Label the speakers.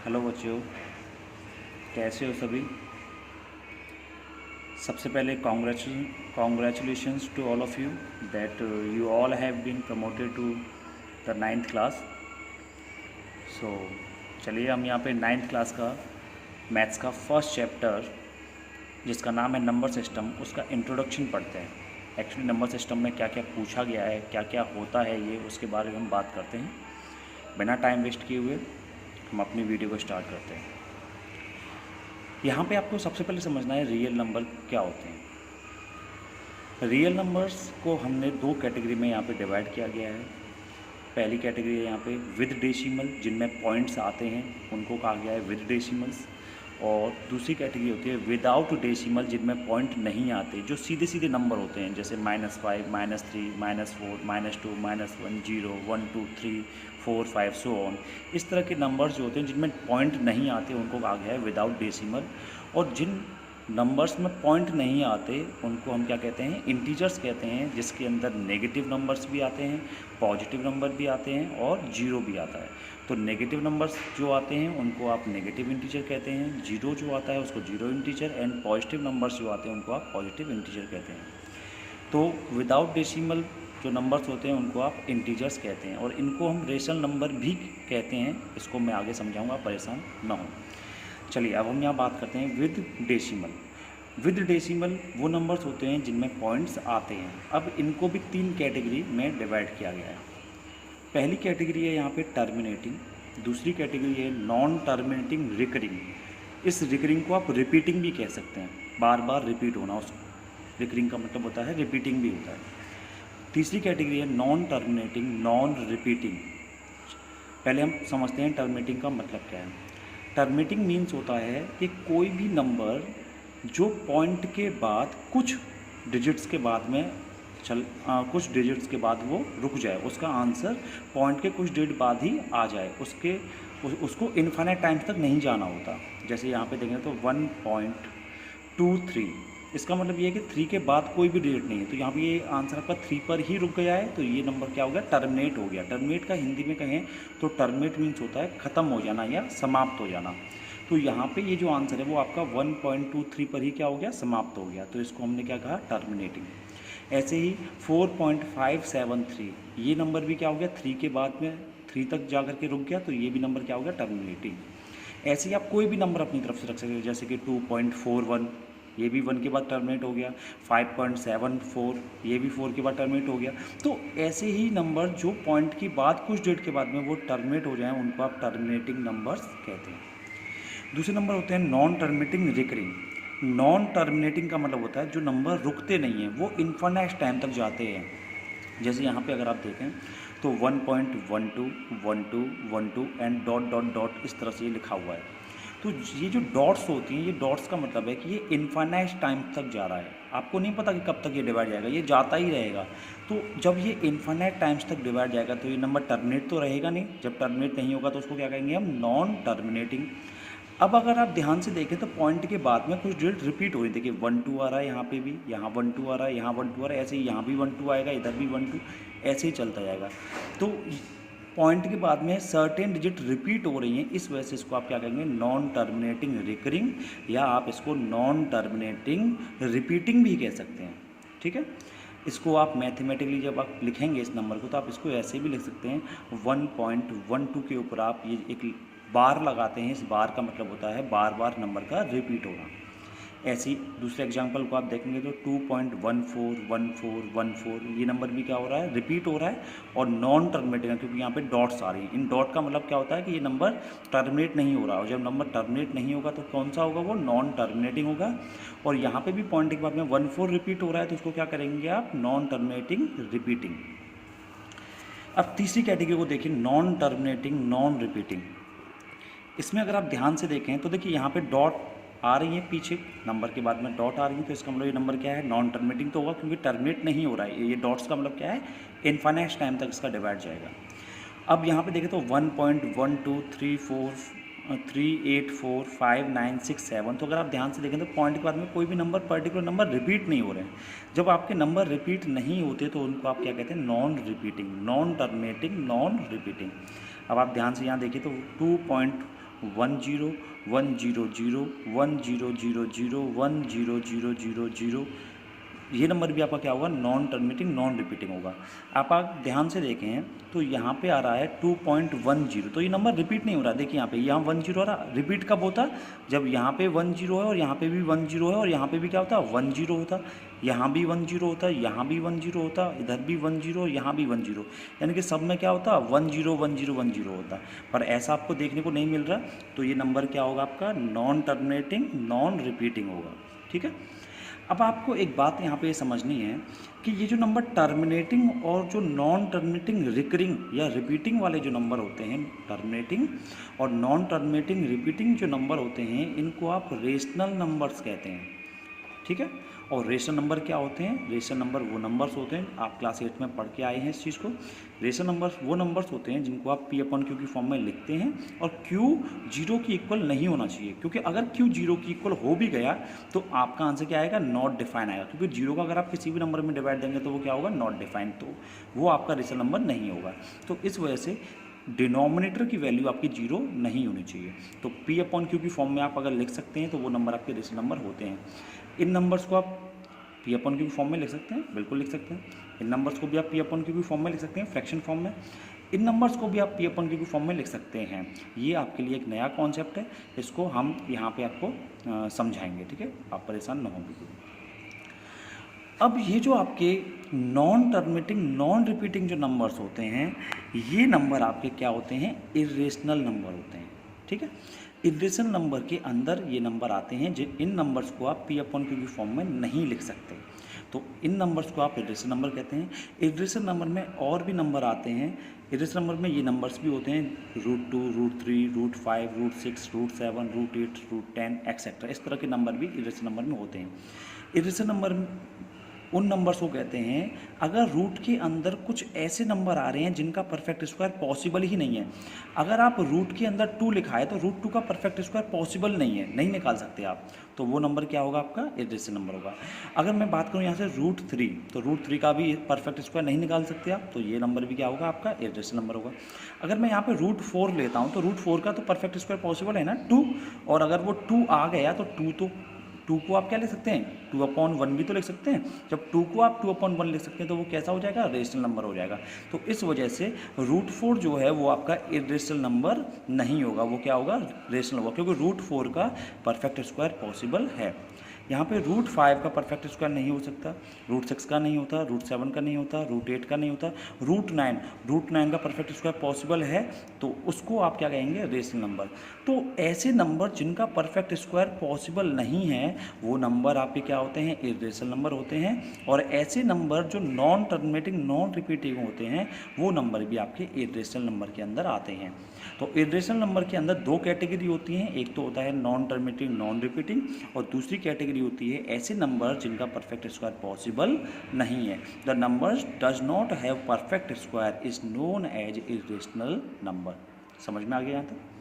Speaker 1: Hello बच्चों, कैसे हो सभी। सबसे पहले congratulations to all of you that you all have been promoted to the 9th class. So चलिए हम यहाँ पे 9th क्लास का मैथ्स का फर्स्ट चैप्टर जिसका नाम है नंबर सिस्टम, उसका इंट्रोडक्शन पढ़ते हैं। एक्चुअली नंबर सिस्टम में क्या क्या पूछा गया है, क्या क्या होता है, ये उसके बारे में हम बात करते हैं। बिना टाइम वेस्ट किए हुए हम अपनी वीडियो को स्टार्ट करते हैं। यहाँ पे आपको सबसे पहले समझना है रियल नंबर क्या होते हैं। रियल नंबर्स को हमने दो कैटेगरी में यहाँ पे डिवाइड किया गया है। पहली कैटेगरी है यहाँ पे विद डेसिमल, जिनमें पॉइंट्स आते हैं उनको कहा गया है विद डेसिमल्स। और दूसरी कैटेगरी होती है विदाउट डेसिमल, जिनमें पॉइंट नहीं आते, जो सीधे सीधे नंबर होते हैं, जैसे -5, -3, -4, -2, -1, 0, 1, 2, 3, 4, 5 सो ऑन। इस तरह के नंबर्स जो होते हैं जिनमें पॉइंट नहीं आते उनको कहा गया है विदाउट डेसिमल। और जिन नंबर्स में पॉइंट नहीं आते उनको हम क्या कहते हैं, इंटीजर्स कहते हैं, जिसके अंदर नेगेटिव नंबर्स भी आते हैं, पॉजिटिव नंबर भी आते हैं और जीरो भी आता है। तो नेगेटिव नंबर्स जो आते हैं उनको आप नेगेटिव इंटीजर कहते हैं, जीरो जो आता है उसको zero integer, and positive numbers जो आते हैं उनको आप पॉजिटिव इंटीजर कहते हैं। तो विदाउट डेसिमल जो नंबर्स होते हैं उनको आप इंटीजर्स कहते हैं, और इनको हम रेशनल नंबर भी कहते हैं। इसको मैं आगे समझाऊंगा, परेशान ना हो। चलिए अब हम यहाँ बात करते हैं विद डेसिमल। विद डेसिमल वो नंबर्स होते हैं जिनमें पॉइंट्स आते हैं। अब इनको भी तीन कैटेगरी में डिवाइड किया गया है। पहली कैटेगरी है यहाँ पे टर्मिनेटिंग, दूसरी कैटेगरी है नॉन टर्मिनेटिंग रिकरिंग। इस रिकरिंग को आप रिपीटिंग भी कह सकते हैं, बार बार रिपीट होना, उस रिकरिंग का मतलब होता है रिपीटिंग भी होता है। तीसरी कैटेगरी है नॉन टर्मिनेटिंग नॉन रिपीटिंग। पहले हम समझते हैं टर्मिनेटिंग का मतलब क्या है। टर्मिनेटिंग मीन्स होता है कि कोई भी नंबर जो पॉइंट के बाद कुछ डिजिट्स के बाद में कुछ डिजिट्स के बाद वो रुक जाए, उसका आंसर पॉइंट के कुछ डिजिट बाद ही आ जाए, उसको इन्फिनिट टाइम तक नहीं जाना होता। जैसे यहाँ पे देखें तो 1.23, इसका मतलब ये है कि 3 के बाद कोई भी डिजिट नहीं है, तो यहाँ पे ये आंसर आपका 3 पर ही रुक गया है, तो ये नंबर क्या हो गया, टर्मिनेट हो गया। टर्मिनेट का हिंदी में कहें तो टर्मिनेट मीन्स होता है ख़त्म हो जाना या समाप्त हो जाना। तो यहाँ पे ये जो आंसर है वो आपका 1.23 पर ही क्या हो गया, समाप्त हो गया, तो इसको हमने क्या कहा, टर्मिनेटिंग। ऐसे ही 4.573, ये नंबर भी क्या हो गया, 3 के बाद में 3 तक जा कर के रुक गया, तो ये भी नंबर क्या हो गया, टर्मिनेटिंग। ऐसे ही आप कोई भी नंबर अपनी तरफ से रख सकते हैं, जैसे कि 2.41, ये भी 1 के बाद टर्मिनेट हो गया। 5.74, ये भी 4 के बाद टर्मिनेट हो गया। तो ऐसे ही नंबर जो पॉइंट की बाद कुछ डेट के बाद में वो टर्मिनेट हो जाएं उनको आप टर्मिनेटिंग नंबर्स कहते हैं। दूसरे नंबर होते हैं non terminating recurring. Non terminating का मतलब होता है जो नंबर रुकते नहीं हैं, वो इन्फिनिट टाइम तक जाते हैं। जैसे यहाँ पे अगर आप देखें तो 1.12, 12, 12 एंड डॉट डॉट डॉट, इस तरह से ये लिखा हुआ है। तो ये जो डॉट्स होती हैं, ये डॉट्स का मतलब है कि ये इन्फिनिट टाइम तक जा रहा है, आपको नहीं पता कि कब तक ये डिवाइड जाएगा, ये जाता ही रहेगा। तो जब ये इन्फिनिट टाइम्स तक डिवाइड जाएगा तो ये नंबर टर्मिनेट तो रहेगा नहीं। जब टर्मिनेट नहीं होगा तो उसको क्या कहेंगे हम, नॉन टर्मिनेटिंग। अब अगर आप ध्यान से देखें तो पॉइंट के बाद में कुछ डिजिट रिपीट हो रही, देखिए 1 2 आ रहा है, यहाँ पे भी, यहाँ 1 2 आ रहा है, यहाँ 1 2 आ रहा है, ऐसे ही यहाँ भी 1 2 आएगा, इधर भी 1 2, ऐसे ही चलता जाएगा। तो पॉइंट के बाद में सर्टेन डिजिट रिपीट हो रही हैं, इस वजह से इसको आप क्या कहेंगे, नॉन टर्मिनेटिंग रिकरिंग, या आप इसको नॉन टर्मिनेटिंग रिपीटिंग भी कह सकते हैं। ठीक है, इसको आप मैथमेटिकली जब आप लिखेंगे इस नंबर को तो आप इसको ऐसे भी लिख सकते हैं। 1.12 के ऊपर आप ये एक बार लगाते हैं, इस बार का मतलब होता है बार बार नंबर का रिपीट होना। ऐसी दूसरे एग्जांपल को आप देखेंगे तो 2.141414, ये नंबर भी क्या हो रहा है, रिपीट हो रहा है, और नॉन टर्मिनेटिंग है क्योंकि यहाँ पे डॉट्स आ रही हैं। इन डॉट का मतलब क्या होता है कि ये नंबर टर्मिनेट नहीं हो रहा, और जब नंबर टर्मिनेट नहीं होगा तो कौन सा होगा, वो नॉन टर्मिनेटिंग होगा। और यहाँ पे भी पॉइंट के बाद में 14 रिपीट हो रहा है, तो उसको क्या करेंगे आप, नॉन टर्मिनेटिंग रिपीटिंग। अब तीसरी कैटेगरी को देखिए, नॉन टर्मिनेटिंग नॉन रिपीटिंग। इसमें अगर आप ध्यान से देखें तो देखिए यहाँ पे डॉट आ रही है, पीछे नंबर के बाद में डॉट आ रही है, तो इसका मतलब ये नंबर क्या है, नॉन टर्मिनेटिंग तो होगा क्योंकि टर्मिनेट नहीं हो रहा है। ये डॉट्स का मतलब क्या है, इन्फिनिट टाइम तक इसका डिवाइड जाएगा। अब यहाँ पे देखें तो 1.1234384596 तो अगर आप ध्यान से देखें तो पॉइंट के बाद में कोई भी नंबर, पर्टिकुलर नंबर रिपीट नहीं हो रहे हैं। जब आपके नंबर रिपीट नहीं होते तो उनको आप क्या कहते हैं, non repeating, non terminating non repeating. अब आप ध्यान से यहाँ देखिए तो 10 100 1000 100000, ये नंबर भी आपका क्या होगा, नॉन टर्मिनेटिंग नॉन रिपीटिंग होगा। आप ध्यान से देखें तो यहाँ पे आ रहा है 2.10, तो ये नंबर रिपीट नहीं हो रहा। देखिए यहाँ पे 10 आ रहा, रिपीट कब होता, जब यहाँ पे 10 है और यहाँ पे भी 10 है और यहाँ पे भी क्या होता, 10 होता, यहाँ भी 10 होता, यहाँ भी 10 होता, इधर भी 10, यहाँ भी 10, यानी कि सब में क्या होता, 10 होता। पर ऐसा आपको देखने को नहीं मिल रहा, तो ये नंबर क्या होगा आपका, नॉन टर्मिनेटिंग नॉन रिपीटिंग होगा। ठीक है, अब आपको एक बात यहाँ पे समझनी है कि ये जो नंबर टर्मिनेटिंग और जो नॉन टर्मिनेटिंग रिकरिंग या रिपीटिंग वाले जो नंबर होते हैं, टर्मिनेटिंग और नॉन टर्मिनेटिंग रिपीटिंग जो नंबर होते हैं, इनको आप रेशनल नंबर्स कहते हैं। ठीक है, और रेशनल नंबर क्या होते हैं, रेशनल नंबर वो नंबर्स होते हैं, आप क्लास 8 में पढ़ के आए हैं इस चीज़ को। रेशनल नंबर्स वो नंबर्स होते हैं जिनको आप P/Q की फॉर्म में लिखते हैं और Q 0 की इक्वल नहीं होना चाहिए, क्योंकि अगर Q 0 की इक्वल हो भी गया तो आपका आंसर क्या आएगा, नॉट डिफाइन आएगा, क्योंकि 0 का अगर आप किसी भी नंबर में डिवाइड देंगे तो वो क्या होगा, नॉट डिफाइन, तो वो आपका रेशनल नंबर नहीं होगा। तो इस वजह से डिनोमिनेटर की वैल्यू आपकी 0 नहीं होनी चाहिए। तो P/Q की फॉर्म में आप अगर लिख सकते हैं तो वो नंबर आपके रेशनल नंबर होते हैं। इन नंबर्स को आप P/Q की फॉर्म में लिख सकते हैं, बिल्कुल लिख सकते हैं। इन नंबर्स को भी आप P/Q की फॉर्म में लिख सकते हैं, फ्रैक्शन फॉर्म में। इन नंबर्स को भी आप P/Q की फॉर्म में लिख सकते हैं। ये आपके लिए एक नया कॉन्सेप्ट है, इसको हम यहाँ पे आपको समझाएंगे। ठीक है, आप परेशान ना हो बिल्कुल। अब ये जो आपके नॉन टर्मिनेटिंग नॉन रिपीटिंग जो नंबर्स होते हैं, ये नंबर आपके क्या होते हैं, इर्रेशनल नंबर होते हैं। ठीक है, इर्रेशनल नंबर के अंदर ये नंबर आते हैं, जिन इन नंबर्स को आप P/Q की फॉर्म में नहीं लिख सकते, तो इन नंबर्स को आप इर्रेशनल नंबर कहते हैं। इर्रेशनल नंबर में और भी नंबर आते हैं। इर्रेशनल नंबर में ये नंबर्स भी होते हैं, √2 √3 √5 √6 √7 √8 √10 एक्सेट्रा, इस तरह के नंबर भी इर्रेशनल नंबर में होते हैं। इर्रेशनल नंबर उन नंबर्स को कहते हैं अगर रूट के अंदर कुछ ऐसे नंबर आ रहे हैं जिनका परफेक्ट स्क्वायर पॉसिबल ही नहीं है। अगर आप रूट के अंदर 2 लिखा है तो √2 का परफेक्ट स्क्वायर पॉसिबल नहीं है, नहीं निकाल सकते आप, तो वो नंबर क्या होगा, आपका इर्रेशनल नंबर होगा। अगर मैं बात करूँ यहाँ से √3, तो √3 का भी परफेक्ट स्क्वायर नहीं निकाल सकते आप, तो ये नंबर भी क्या होगा, आपका इर्रेशनल नंबर होगा। अगर मैं यहाँ पे √4 लेता हूँ तो √4 का तो परफेक्ट स्क्वायर पॉसिबल है ना 2, और अगर वो 2 आ गया तो 2 को आप क्या लिख सकते हैं, 2/1 भी तो लिख सकते हैं। जब 2 को आप 2/1 लिख सकते हैं तो वो कैसा हो जाएगा, रेशनल नंबर हो जाएगा। तो इस वजह से √4 जो है वो आपका इर्रेशनल नंबर नहीं होगा, वो क्या होगा, रेशनल होगा, क्योंकि √4 का परफेक्ट स्क्वायर पॉसिबल है। यहाँ पे √5 का परफेक्ट स्क्वायर नहीं हो सकता, √6 का नहीं होता, √7 का नहीं होता, √8 का नहीं होता, √9 का परफेक्ट स्क्वायर पॉसिबल है, तो उसको आप क्या कहेंगे, रेशनल नंबर। तो ऐसे नंबर जिनका परफेक्ट स्क्वायर पॉसिबल नहीं है वो नंबर आपके क्या होते हैं, इर्रेशनल नंबर होते हैं। और ऐसे नंबर जो नॉन टर्मिनेटिंग नॉन रिपीटिंग होते हैं वो नंबर भी आपके इर्रेशनल नंबर के अंदर आते हैं। तो इर्रेशनल नंबर के अंदर 2 कैटेगरी होती हैं, एक तो होता है नॉन टर्मिनेटिंग नॉन रिपीटिंग, और दूसरी कैटेगरी होती है ऐसे नंबर जिनका परफेक्ट स्क्वायर पॉसिबल नहीं है। The number does not have perfect square is known as irrational number. समझ में आ गया यहाँ तक।